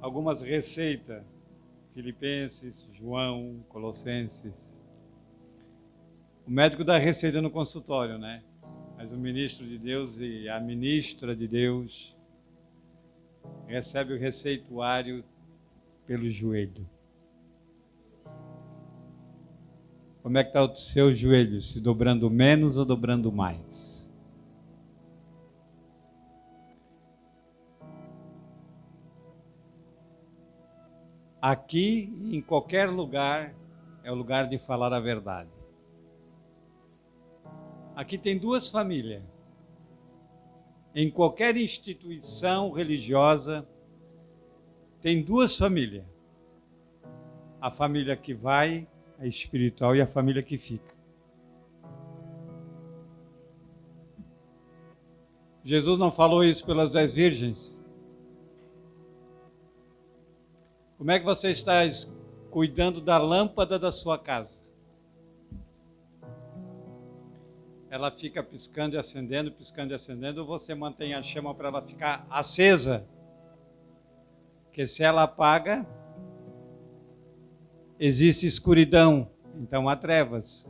algumas receitas. Filipenses, João, Colossenses. O médico dá receita no consultório, né? Mas o ministro de Deus e a ministra de Deus recebe o receituário pelo joelho. Como é que está o seu joelho? Se dobrando menos ou dobrando mais? Aqui, em qualquer lugar, é o lugar de falar a verdade. Aqui tem duas famílias. Em qualquer instituição religiosa, tem duas famílias. A família que vai, a espiritual, e a família que fica. Jesus não falou isso pelas 10 virgens? Como é que você está cuidando da lâmpada da sua casa? Ela fica piscando e acendendo, ou você mantém a chama para ela ficar acesa? Porque se ela apaga, existe escuridão, então há trevas.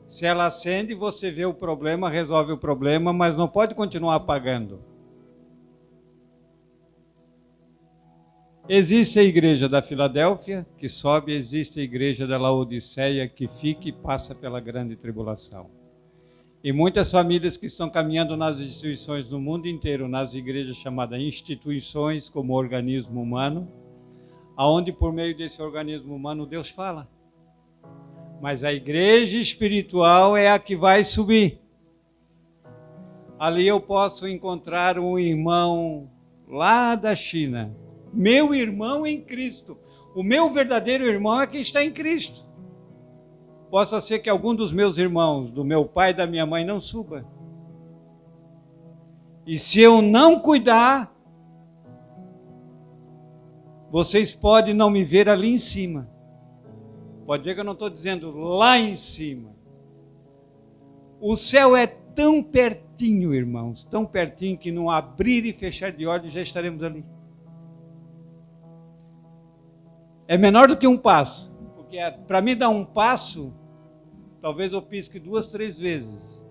Se ela acende, você vê o problema, resolve o problema, mas não pode continuar apagando. Existe a igreja da Filadélfia, que sobe, existe a igreja da Laodiceia, que fica e passa pela grande tribulação. E muitas famílias que estão caminhando nas instituições no mundo inteiro, nas igrejas chamadas instituições, como organismo humano, aonde por meio desse organismo humano Deus fala. Mas a igreja espiritual é a que vai subir. Ali eu posso encontrar um irmão lá da China, meu irmão em Cristo. O meu verdadeiro irmão é quem está em Cristo. Possa ser que algum dos meus irmãos, do meu pai e da minha mãe, não suba. E se eu não cuidar, vocês podem não me ver ali em cima. Pode ver que eu não estou dizendo lá em cima. O céu é tão pertinho, irmãos, tão pertinho que no abrir e fechar de olhos já estaremos ali. É menor do que um passo, porque para mim dar um passo, talvez eu pisque 2, 3 vezes.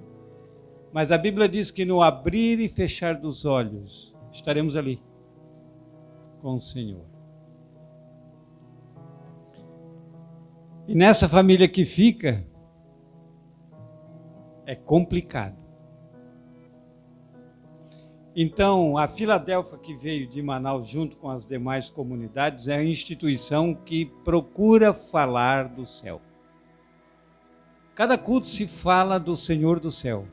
Mas a Bíblia diz que no abrir e fechar dos olhos, estaremos ali com o Senhor. E nessa família que fica, é complicado. Então, a Filadélfia que veio de Manaus junto com as demais comunidades é a instituição que procura falar do céu. Cada culto se fala do Senhor do céu.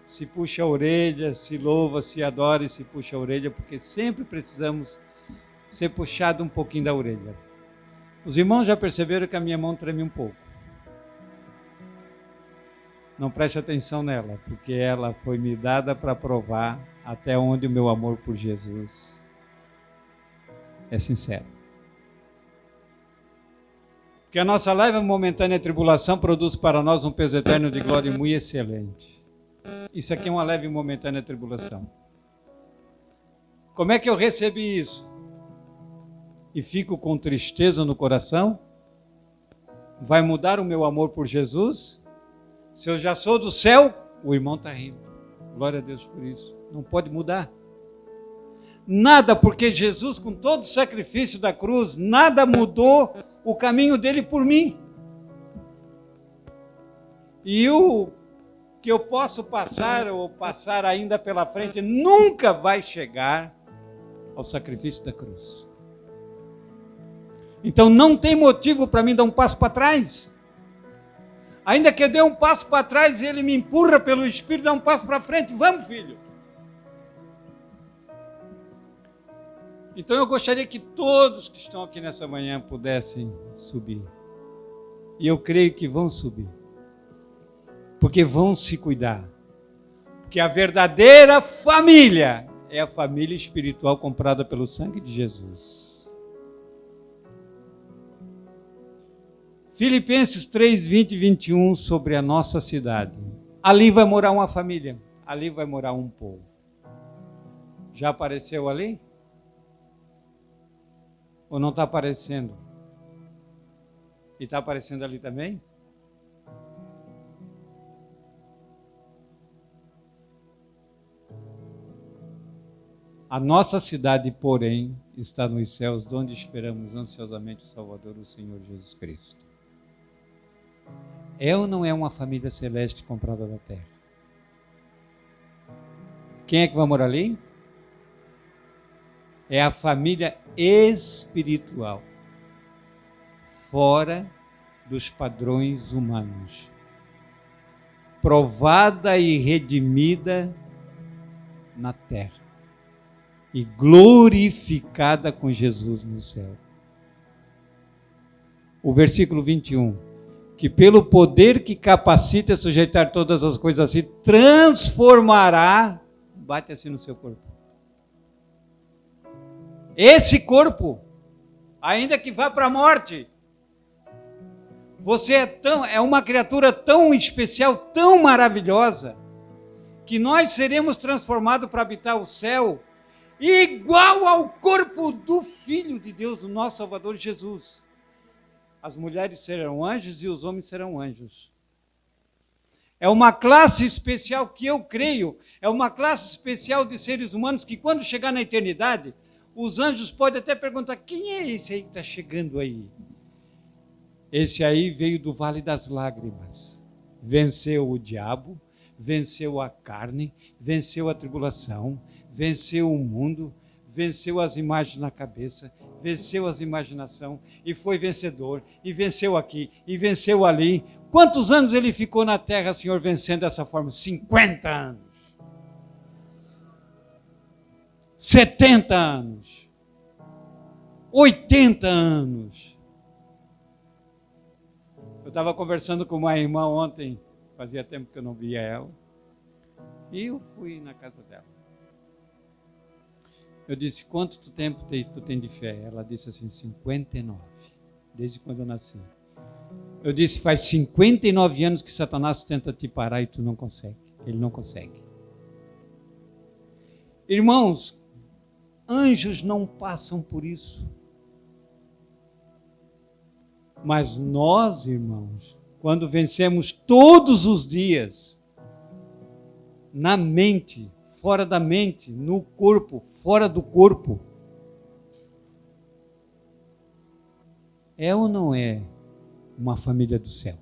Se puxa a orelha, se louva, se adora e se puxa a orelha, porque sempre precisamos ser puxado um pouquinho da orelha. Os irmãos já perceberam que a minha mão treme um pouco. Não preste atenção nela, porque ela foi me dada para provar até onde o meu amor por Jesus é sincero. Porque a nossa leve e momentânea tribulação produz para nós um peso eterno de glória muito excelente. Isso aqui é uma leve e momentânea tribulação. Como é que eu recebi isso? E fico com tristeza no coração? Vai mudar o meu amor por Jesus? Se eu já sou do céu, o irmão está rindo. Glória a Deus por isso. Não pode mudar. Nada, porque Jesus, com todo o sacrifício da cruz, nada mudou o caminho dele por mim. E o que eu posso passar ou passar ainda pela frente nunca vai chegar ao sacrifício da cruz. Então não tem motivo para mim dar um passo para trás. Ainda que eu dê um passo para trás, ele me empurra pelo Espírito, dá um passo para frente. Vamos, filho. Então eu gostaria que todos que estão aqui nessa manhã pudessem subir. E eu creio que vão subir. Porque vão se cuidar. Porque a verdadeira família é a família espiritual comprada pelo sangue de Jesus. Filipenses 3, 20 e 21, sobre a nossa cidade. Ali vai morar uma família, ali vai morar um povo. Já apareceu ali? Ou não está aparecendo? E está aparecendo ali também? A nossa cidade, porém, está nos céus, de onde esperamos ansiosamente o Salvador, o Senhor Jesus Cristo. É ou não é uma família celeste comprada da terra? Quem é que vai morar ali? É a família espiritual, fora dos padrões humanos, provada e redimida na terra e glorificada com Jesus no céu. O versículo 21, que pelo poder que capacita a sujeitar todas as coisas, se transformará, bate assim no seu corpo. Esse corpo, ainda que vá para a morte, você é uma criatura tão especial, tão maravilhosa, que nós seremos transformados para habitar o céu, igual ao corpo do Filho de Deus, o nosso Salvador Jesus. As mulheres serão anjos e os homens serão anjos. É uma classe especial que eu creio, é uma classe especial de seres humanos que quando chegar na eternidade, os anjos podem até perguntar, quem é esse aí que está chegando aí? Esse aí veio do vale das lágrimas, venceu o diabo, venceu a carne, venceu a tribulação, venceu o mundo, venceu as imagens na cabeça, venceu as imaginações e foi vencedor, e venceu aqui, e venceu ali. Quantos anos ele ficou na terra, Senhor, vencendo dessa forma? 50 anos. 70 anos. 80 anos. Eu estava conversando com uma irmã ontem, fazia tempo que eu não via ela, e eu fui na casa dela. Eu disse, quanto tempo tu tem de fé? Ela disse assim, 59, desde quando eu nasci. Eu disse, faz 59 anos que Satanás tenta te parar e tu não consegue. Ele não consegue. Irmãos, anjos não passam por isso. Mas nós, irmãos, quando vencemos todos os dias, na mente, fora da mente, no corpo, fora do corpo, é ou não é uma família do céu?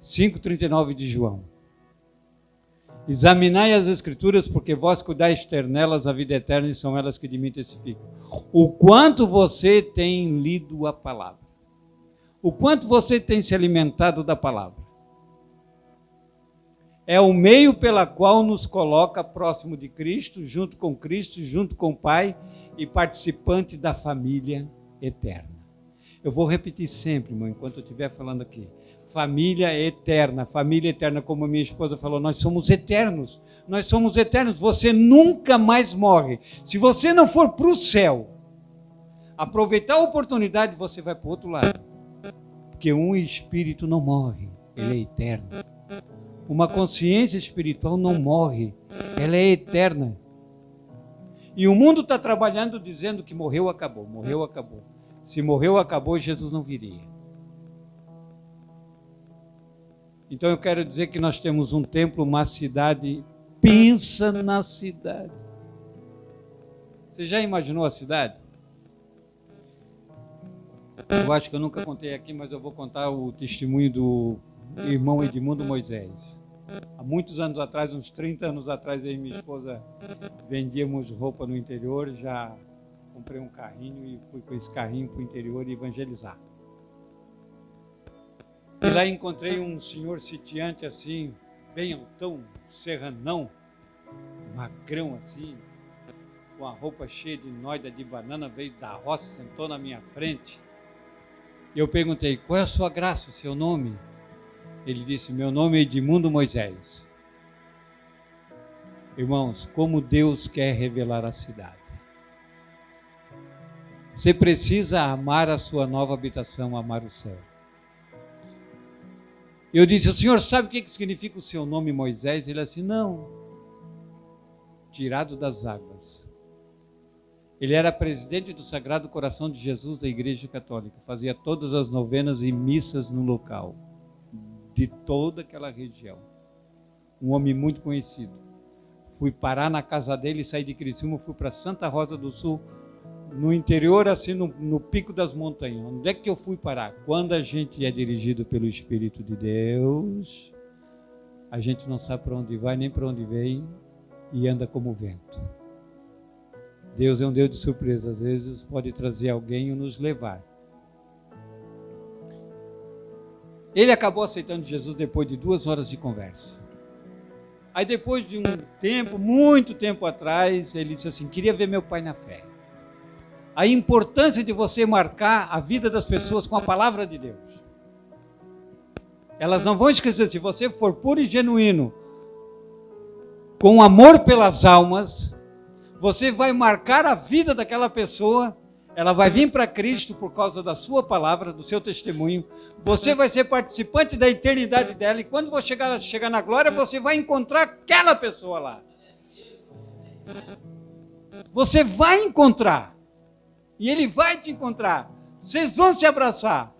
5,39 de João. Examinai as Escrituras, porque vós cuidais ter nelas a vida eterna, e são elas que de mim testificam. O quanto você tem lido a palavra, o quanto você tem se alimentado da palavra, é o meio pela qual nos coloca próximo de Cristo, junto com o Pai, e participante da família eterna. Eu vou repetir sempre, irmão, enquanto eu estiver falando aqui. Família eterna, como a minha esposa falou, nós somos eternos, você nunca mais morre. Se você não for para o céu, aproveitar a oportunidade, você vai para o outro lado, porque um espírito não morre, ele é eterno. Uma consciência espiritual não morre, ela é eterna. E o mundo está trabalhando dizendo que morreu, acabou. Se morreu, acabou, Jesus não viria. Então eu quero dizer que nós temos um templo, uma cidade. Pensa na cidade. Você já imaginou a cidade? Eu acho que eu nunca contei aqui, mas eu vou contar o testemunho do irmão Edmundo Moisés. Há muitos anos atrás, uns 30 anos atrás, eu e minha esposa vendíamos roupa no interior, já comprei um carrinho e fui com esse carrinho para o interior evangelizar. E lá encontrei um senhor sitiante assim, bem altão, serranão, magrão assim, com a roupa cheia de noida de banana, veio da roça, sentou na minha frente. E eu perguntei, qual é a sua graça, seu nome? Ele disse, meu nome é Edmundo Moisés. Irmãos, como Deus quer revelar a cidade. Você precisa amar a sua nova habitação, amar o céu. Eu disse, o senhor sabe o que significa o seu nome Moisés? Ele disse, não. Tirado das águas. Ele era presidente do Sagrado Coração de Jesus da Igreja Católica. Fazia todas as novenas e missas no local, de toda aquela região. Um homem muito conhecido. Fui parar na casa dele, saí de Criciúma, fui para Santa Rosa do Sul, no interior, assim, no pico das montanhas. Onde é que eu fui parar? Quando a gente é dirigido pelo Espírito de Deus, a gente não sabe para onde vai, nem para onde vem, e anda como vento. Deus é um Deus de surpresa. Às vezes pode trazer alguém e nos levar. Ele acabou aceitando Jesus depois de 2 horas de conversa. Aí depois de um tempo, muito tempo atrás, ele disse assim, queria ver meu pai na fé. A importância de você marcar a vida das pessoas com a palavra de Deus. Elas não vão esquecer, se você for puro e genuíno, com amor pelas almas, você vai marcar a vida daquela pessoa, ela vai vir para Cristo por causa da sua palavra, do seu testemunho, você vai ser participante da eternidade dela, e quando você chegar na glória, você vai encontrar aquela pessoa lá. Você vai encontrar, e ele vai te encontrar, vocês vão se abraçar,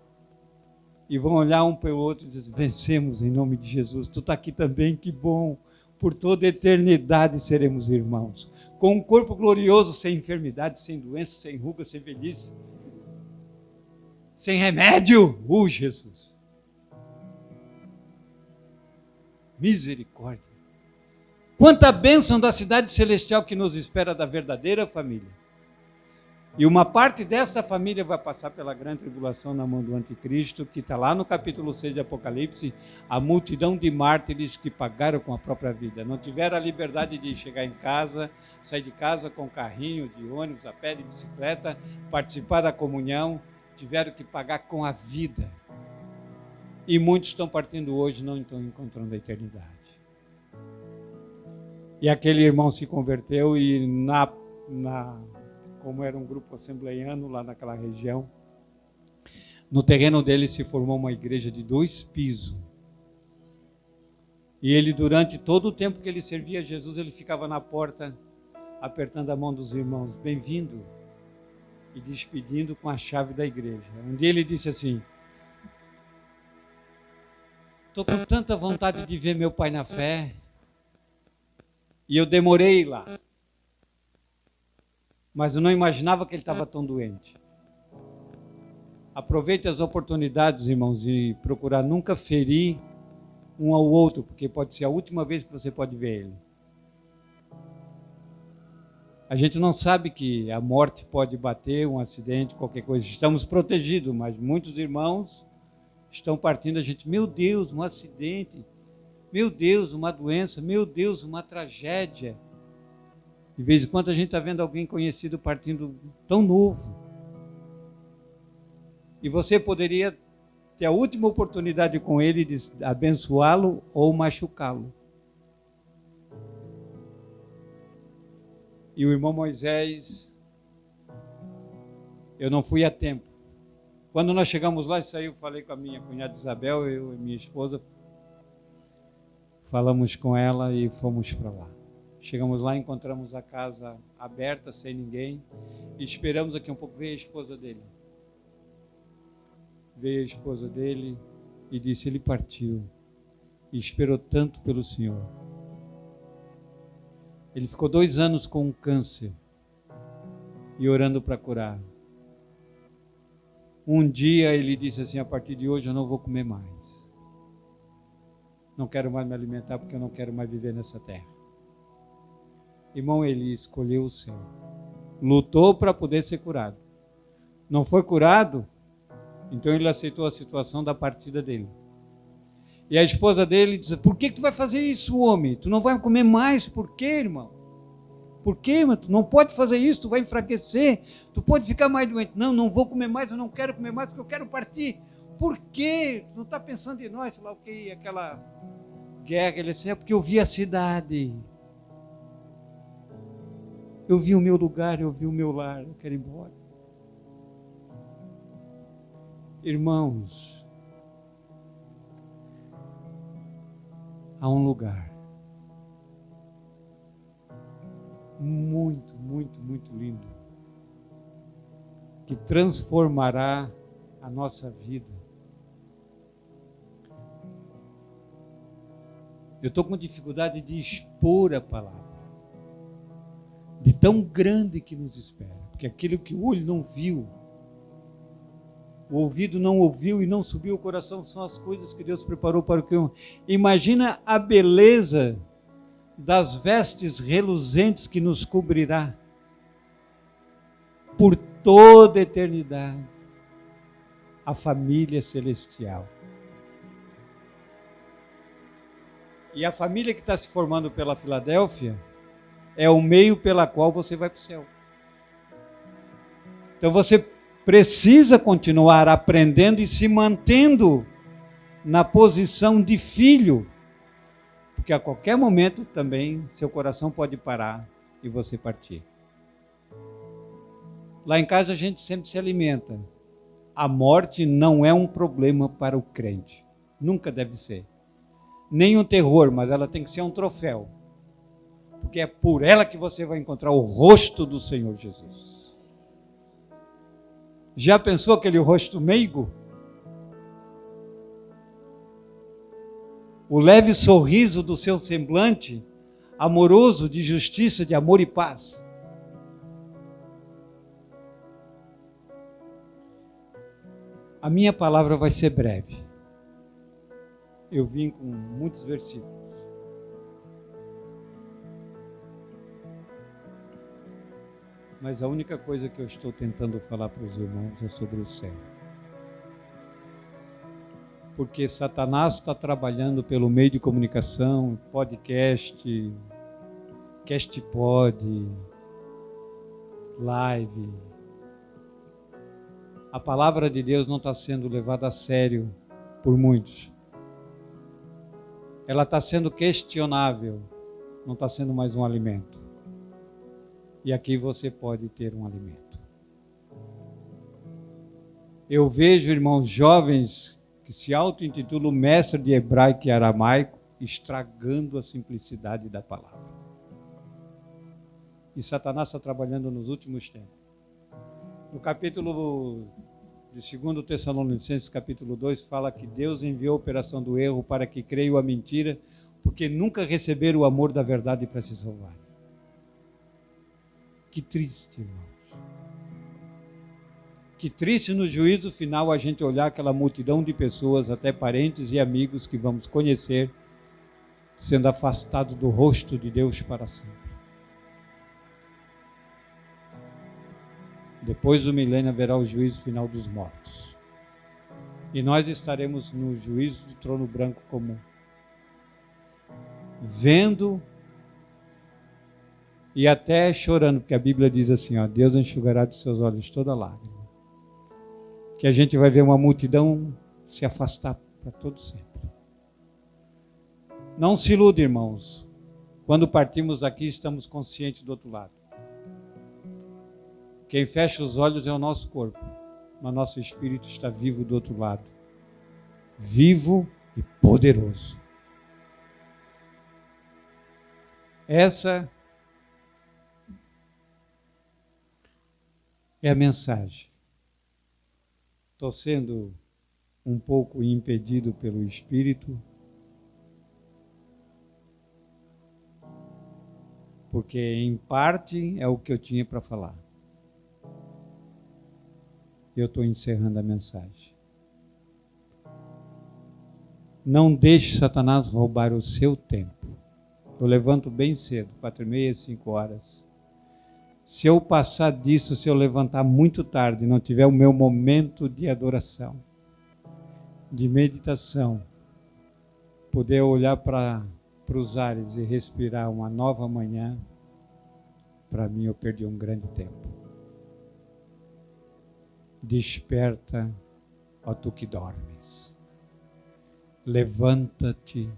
e vão olhar um para o outro e dizer, vencemos em nome de Jesus, tu está aqui também, que bom, por toda a eternidade seremos irmãos, com um corpo glorioso, sem enfermidade, sem doença, sem ruga, sem velhice, sem remédio, Jesus, misericórdia, quanta bênção da cidade celestial que nos espera da verdadeira família. E uma parte dessa família vai passar pela grande tribulação na mão do anticristo, que está lá no capítulo 6 de Apocalipse, a multidão de mártires que pagaram com a própria vida. Não tiveram a liberdade de chegar em casa, sair de casa com carrinho, de ônibus, a pé, de bicicleta, participar da comunhão, tiveram que pagar com a vida. E muitos estão partindo hoje, não estão encontrando a eternidade. E aquele irmão se converteu e como era um grupo assembleiano lá naquela região, no terreno dele se formou uma igreja de 2 pisos. E ele, durante todo o tempo que ele servia a Jesus, ele ficava na porta, apertando a mão dos irmãos, bem-vindo, e despedindo com a chave da igreja. Um dia ele disse assim, estou com tanta vontade de ver meu pai na fé, e eu demorei lá. Mas eu não imaginava que ele estava tão doente. Aproveite as oportunidades, irmãos, e procurar nunca ferir um ao outro, porque pode ser a última vez que você pode ver ele. A gente não sabe que a morte pode bater, um acidente, qualquer coisa. Estamos protegidos, mas muitos irmãos estão partindo. A gente, meu Deus, um acidente. Meu Deus, uma doença. Meu Deus, uma tragédia. De vez em quando a gente está vendo alguém conhecido partindo tão novo. E você poderia ter a última oportunidade com ele de abençoá-lo ou machucá-lo. E o irmão Moisés, eu não fui a tempo. Quando nós chegamos lá, eu falei com a minha cunhada Isabel, eu e minha esposa, falamos com ela e fomos para lá. Chegamos lá, encontramos a casa aberta, sem ninguém, e esperamos aqui um pouco. Veio a esposa dele. Veio a esposa dele e disse, ele partiu, e esperou tanto pelo Senhor. Ele ficou 2 anos com um câncer, e orando para curar. Um dia ele disse assim, a partir de hoje eu não vou comer mais. Não quero mais me alimentar, porque eu não quero mais viver nessa terra. Irmão, ele escolheu o céu. Lutou para poder ser curado. Não foi curado, então ele aceitou a situação da partida dele. E a esposa dele disse, por que tu vai fazer isso, homem? Tu não vai comer mais, por quê, irmão? Por quê, irmão? Tu não pode fazer isso, tu vai enfraquecer, tu pode ficar mais doente. Não, não vou comer mais, eu não quero comer mais, porque eu quero partir. Por quê? Tu não está pensando em nós, sei lá o que, aquela guerra. Ele disse, é porque eu vi a cidade. Eu vi o meu lugar, eu vi o meu lar, eu quero ir embora. Irmãos, há um lugar muito, muito, muito lindo que transformará a nossa vida. Eu estou com dificuldade de expor a palavra, de tão grande que nos espera, porque aquilo que o olho não viu, o ouvido não ouviu e não subiu ao coração são as coisas que Deus preparou para o que eu... Imagina a beleza das vestes reluzentes que nos cobrirá por toda a eternidade, a família celestial. E a família que está se formando pela Filadélfia é o meio pela qual você vai para o céu. Então você precisa continuar aprendendo e se mantendo na posição de filho, porque a qualquer momento também seu coração pode parar e você partir. Lá em casa a gente sempre se alimenta. A morte não é um problema para o crente, nunca deve ser. Nem um terror, mas ela tem que ser um troféu, porque é por ela que você vai encontrar o rosto do Senhor Jesus. Já pensou aquele rosto meigo? O leve sorriso do seu semblante, amoroso, de justiça, de amor e paz. A minha palavra vai ser breve. Eu vim com muitos versículos. Mas a única coisa que eu estou tentando falar para os irmãos é sobre o céu. Porque Satanás está trabalhando pelo meio de comunicação, podcast, castpod, live. A palavra de Deus não está sendo levada a sério por muitos. Ela está sendo questionável, não está sendo mais um alimento. E aqui você pode ter um alimento. Eu vejo, irmãos jovens, que se auto-intitulam mestre de hebraico e aramaico, estragando a simplicidade da palavra. E Satanás está trabalhando nos últimos tempos. No capítulo de 2 Tessalonicenses, capítulo 2, fala que Deus enviou a operação do erro para que creiam a mentira, porque nunca receberam o amor da verdade para se salvar. Que triste, irmãos. Que triste no juízo final a gente olhar aquela multidão de pessoas, até parentes e amigos que vamos conhecer, sendo afastados do rosto de Deus para sempre. Depois do milênio haverá o juízo final dos mortos. E nós estaremos no juízo do trono branco comum, vendo e até chorando, porque a Bíblia diz assim, ó, Deus enxugará dos seus olhos toda lágrima. Que a gente vai ver uma multidão se afastar para todo sempre. Não se ilude, irmãos. Quando partimos daqui, estamos conscientes do outro lado. Quem fecha os olhos é o nosso corpo, mas nosso espírito está vivo do outro lado. Vivo e poderoso. Essa é a mensagem. Estou sendo um pouco impedido pelo Espírito, porque em parte é o que eu tinha para falar. Eu estou encerrando a mensagem. Não deixe Satanás roubar o seu tempo. Eu levanto bem cedo, 4h30, 5 horas. Se eu passar disso, se eu levantar muito tarde, não tiver o meu momento de adoração, de meditação, poder olhar para os ares e respirar uma nova manhã, para mim eu perdi um grande tempo. Desperta, ó tu que dormes. Levanta-te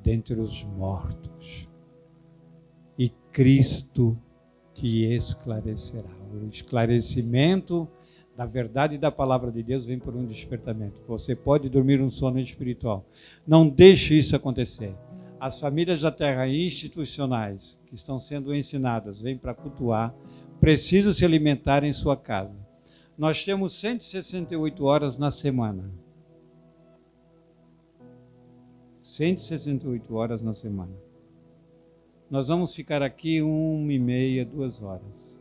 dentre os mortos, e Cristo te esclarecerá. O esclarecimento da verdade e da palavra de Deus vem por um despertamento. Você pode dormir um sono espiritual. Não deixe isso acontecer. As famílias da terra institucionais que estão sendo ensinadas, vêm para cultuar, precisam se alimentar em sua casa. Nós temos 168 horas na semana. 168 horas na semana. Nós vamos ficar aqui 1h30, 2 horas.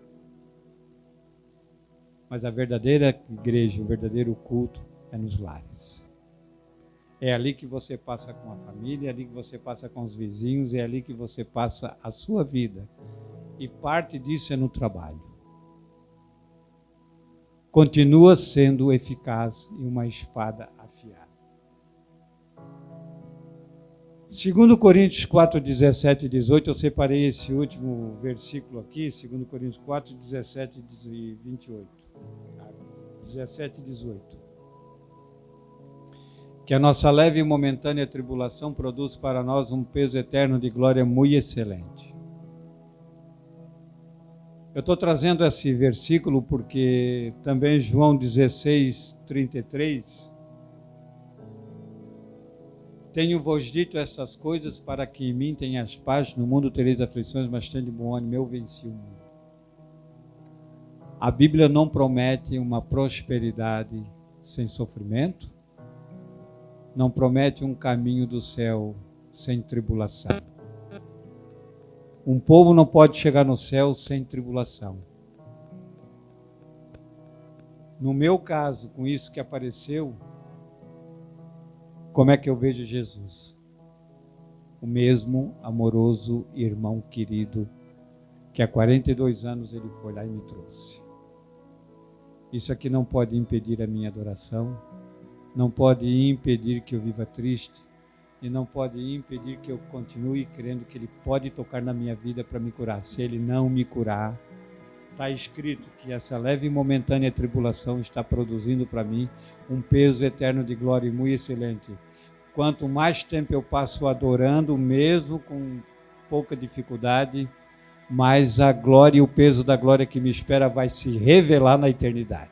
Mas a verdadeira igreja, o verdadeiro culto é nos lares. É ali que você passa com a família, é ali que você passa com os vizinhos, é ali que você passa a sua vida. E parte disso é no trabalho. Continua sendo eficaz e uma espada afiada. 2 Coríntios 4, 17 e 18, eu separei esse último versículo aqui, 2 Coríntios 4, 17 e 28. 17 e 18. Que a nossa leve e momentânea tribulação produz para nós um peso eterno de glória muito excelente. Eu estou trazendo esse versículo porque também João 16, 33... Tenho-vos dito essas coisas para que em mim tenhas paz. No mundo tereis aflições, mas tende bom ânimo, eu venci o mundo. A Bíblia não promete uma prosperidade sem sofrimento, não promete um caminho do céu sem tribulação. Um povo não pode chegar no céu sem tribulação. No meu caso, com isso que apareceu, como é que eu vejo Jesus? O mesmo amoroso irmão querido que há 42 anos ele foi lá e me trouxe. Isso aqui não pode impedir a minha adoração, não pode impedir que eu viva triste e não pode impedir que eu continue crendo que ele pode tocar na minha vida para me curar. Se ele não me curar, está escrito que essa leve e momentânea tribulação está produzindo para mim um peso eterno de glória muito excelente. Quanto mais tempo eu passo adorando, mesmo com pouca dificuldade, mais a glória e o peso da glória que me espera vai se revelar na eternidade.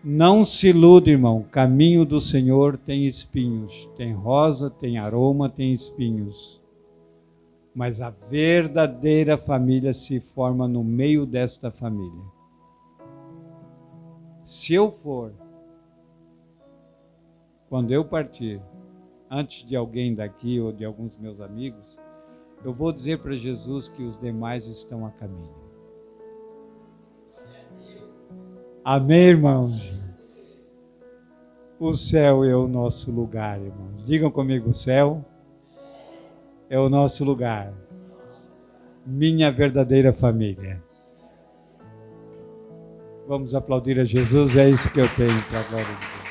Não se ilude, irmão. O caminho do Senhor tem espinhos. Tem rosa, tem aroma, tem espinhos. Mas a verdadeira família se forma no meio desta família. Se eu for, quando eu partir, antes de alguém daqui ou de alguns meus amigos, eu vou dizer para Jesus que os demais estão a caminho. Amém, irmãos? O céu é o nosso lugar, irmãos. Digam comigo, o céu é o nosso lugar. Minha verdadeira família. Vamos aplaudir a Jesus, é isso que eu tenho para a glória de Deus.